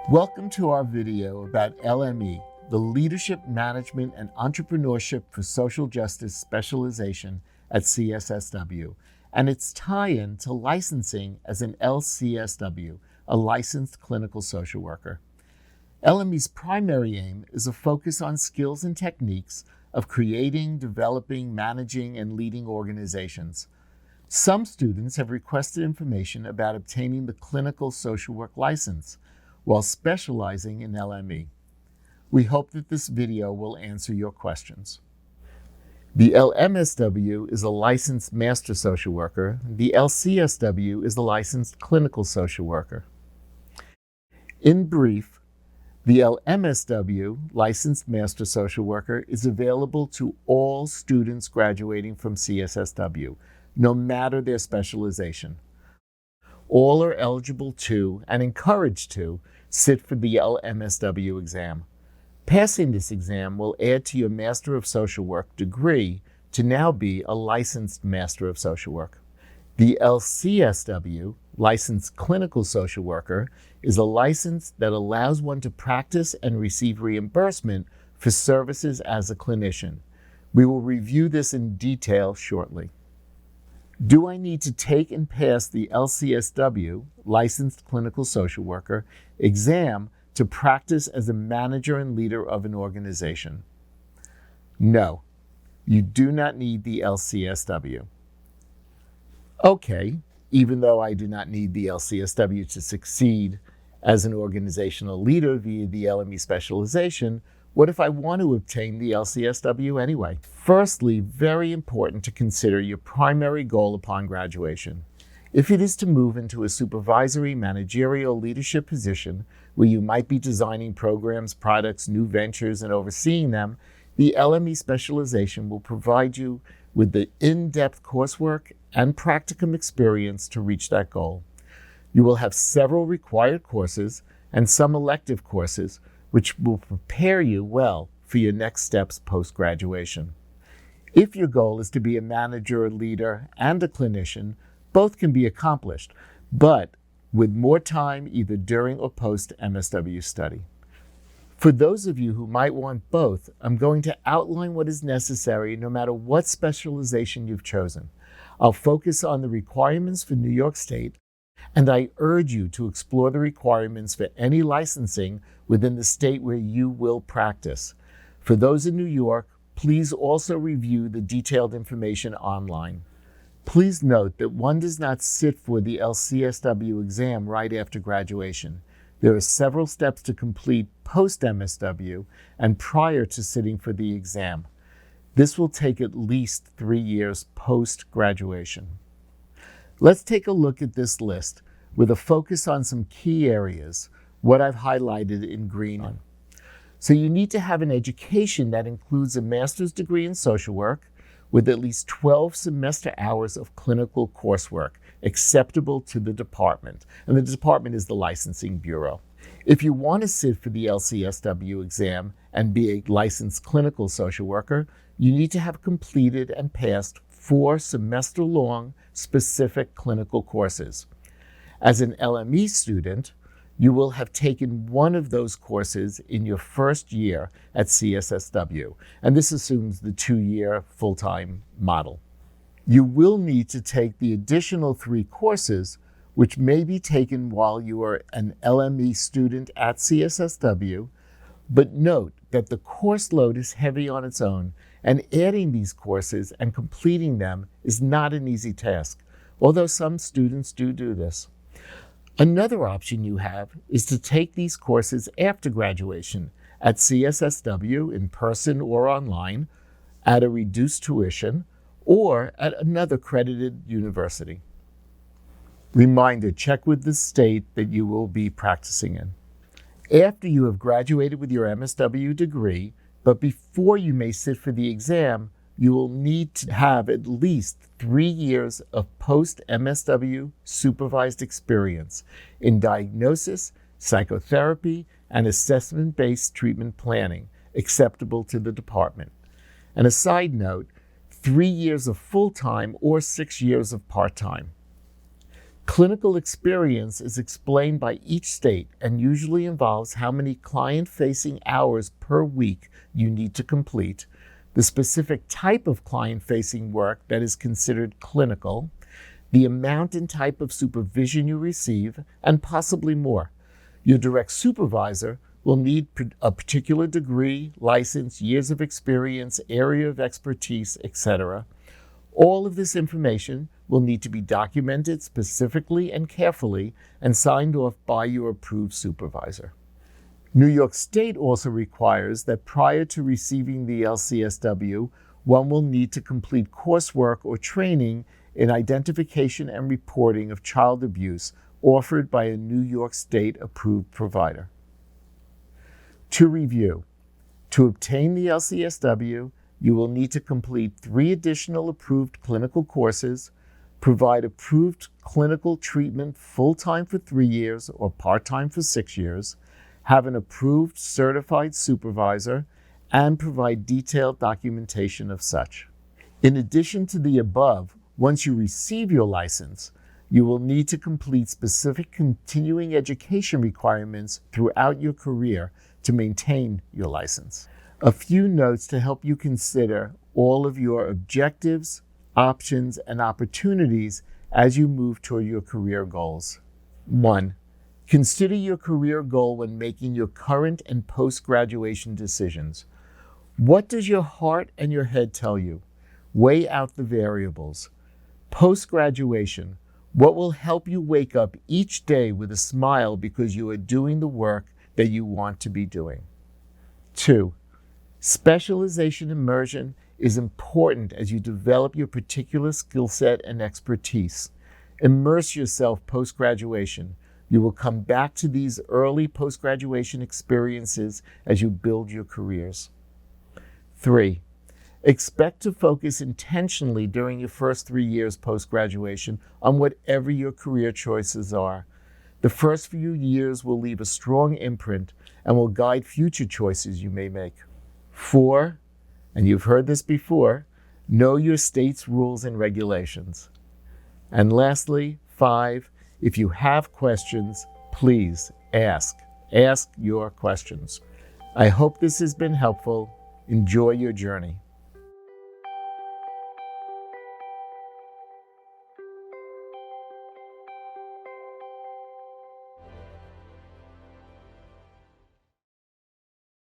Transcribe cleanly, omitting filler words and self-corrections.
Welcome to our video about LME, the Leadership, Management, and Entrepreneurship for Social Justice Specialization at CSSW, and its tie-in to licensing as an LCSW, a licensed clinical social worker. LME's primary aim is a focus on skills and techniques of creating, developing, managing, and leading organizations. Some students have requested information about obtaining the clinical social work license while specializing in LME. We hope that this video will answer your questions. The LMSW is a licensed master social worker. The LCSW is a licensed clinical social worker. In brief, the LMSW, licensed master social worker, is available to all students graduating from CSSW, no matter their specialization. All are eligible to and encouraged to sit for the LMSW exam. Passing this exam will add to your Master of Social Work degree to now be a licensed Master of Social Work. The LCSW, licensed clinical social worker, is a license that allows one to practice and receive reimbursement for services as a clinician. We will review this in detail shortly. Do I need to take and pass the LCSW, licensed clinical social worker, exam to practice as a manager and leader of an organization? No, you do not need the LCSW. Okay, even though I do not need the LCSW to succeed as an organizational leader via the LME specialization, what if I want to obtain the LCSW anyway? Firstly, very important to consider your primary goal upon graduation. If it is to move into a supervisory, managerial leadership position where you might be designing programs, products, new ventures, and overseeing them, the LME specialization will provide you with the in-depth coursework and practicum experience to reach that goal. You will have several required courses and some elective courses which will prepare you well for your next steps post-graduation. If your goal is to be a manager, a leader, and a clinician, both can be accomplished, but with more time either during or post-MSW study. For those of you who might want both, I'm going to outline what is necessary no matter what specialization you've chosen. I'll focus on the requirements for New York State, and I urge you to explore the requirements for any licensing within the state where you will practice. For those in New York, please also review the detailed information online. Please note that one does not sit for the LCSW exam right after graduation. There are several steps to complete post-MSW and prior to sitting for the exam. This will take at least 3 years post-graduation. Let's take a look at this list with a focus on some key areas, what I've highlighted in green. So you need to have an education that includes a master's degree in social work with at least 12 semester hours of clinical coursework acceptable to the department. And the department is the licensing bureau. If you want to sit for the LCSW exam and be a licensed clinical social worker, you need to have completed and passed 4 semester-long specific clinical courses. As an LME student, you will have taken one of those courses in your first year at CSSW, and this assumes the 2-year full-time model. You will need to take the additional 3 courses, which may be taken while you are an LME student at CSSW, but note that the course load is heavy on its own, and adding these courses and completing them is not an easy task, although some students do this. Another option you have is to take these courses after graduation at CSSW in person or online, at a reduced tuition, or at another accredited university. Reminder, check with the state that you will be practicing in. After you have graduated with your MSW degree, but before you may sit for the exam, you will need to have at least 3 years of post-MSW supervised experience in diagnosis, psychotherapy, and assessment-based treatment planning acceptable to the department. And a side note, 3 years of full-time or 6 years of part-time. Clinical experience is explained by each state and usually involves how many client-facing hours per week you need to complete, the specific type of client-facing work that is considered clinical, the amount and type of supervision you receive, and possibly more. Your direct supervisor will need a particular degree, license, years of experience, area of expertise, etc. All of this information will need to be documented specifically and carefully and signed off by your approved supervisor. New York State also requires that prior to receiving the LCSW, one will need to complete coursework or training in identification and reporting of child abuse offered by a New York State approved provider. To review, to obtain the LCSW, you will need to complete 3 additional approved clinical courses, provide approved clinical treatment full-time for 3 years or part-time for 6 years, have an approved certified supervisor, and provide detailed documentation of such. In addition to the above, once you receive your license, you will need to complete specific continuing education requirements throughout your career to maintain your license. A few notes to help you consider all of your objectives, options, and opportunities as you move toward your career goals. 1. Consider your career goal when making your current and post-graduation decisions. What does your heart and your head tell you? Weigh out the variables. Post-graduation, what will help you wake up each day with a smile because you are doing the work that you want to be doing? 2. Specialization immersion is important as you develop your particular skill set and expertise. Immerse yourself post-graduation. You will come back to these early post-graduation experiences as you build your careers. 3. Expect to focus intentionally during your first 3 years post-graduation on whatever your career choices are. The first few years will leave a strong imprint and will guide future choices you may make. 4, and you've heard this before, know your state's rules and regulations. And lastly, 5, if you have questions, please ask. Ask your questions. I hope this has been helpful. Enjoy your journey.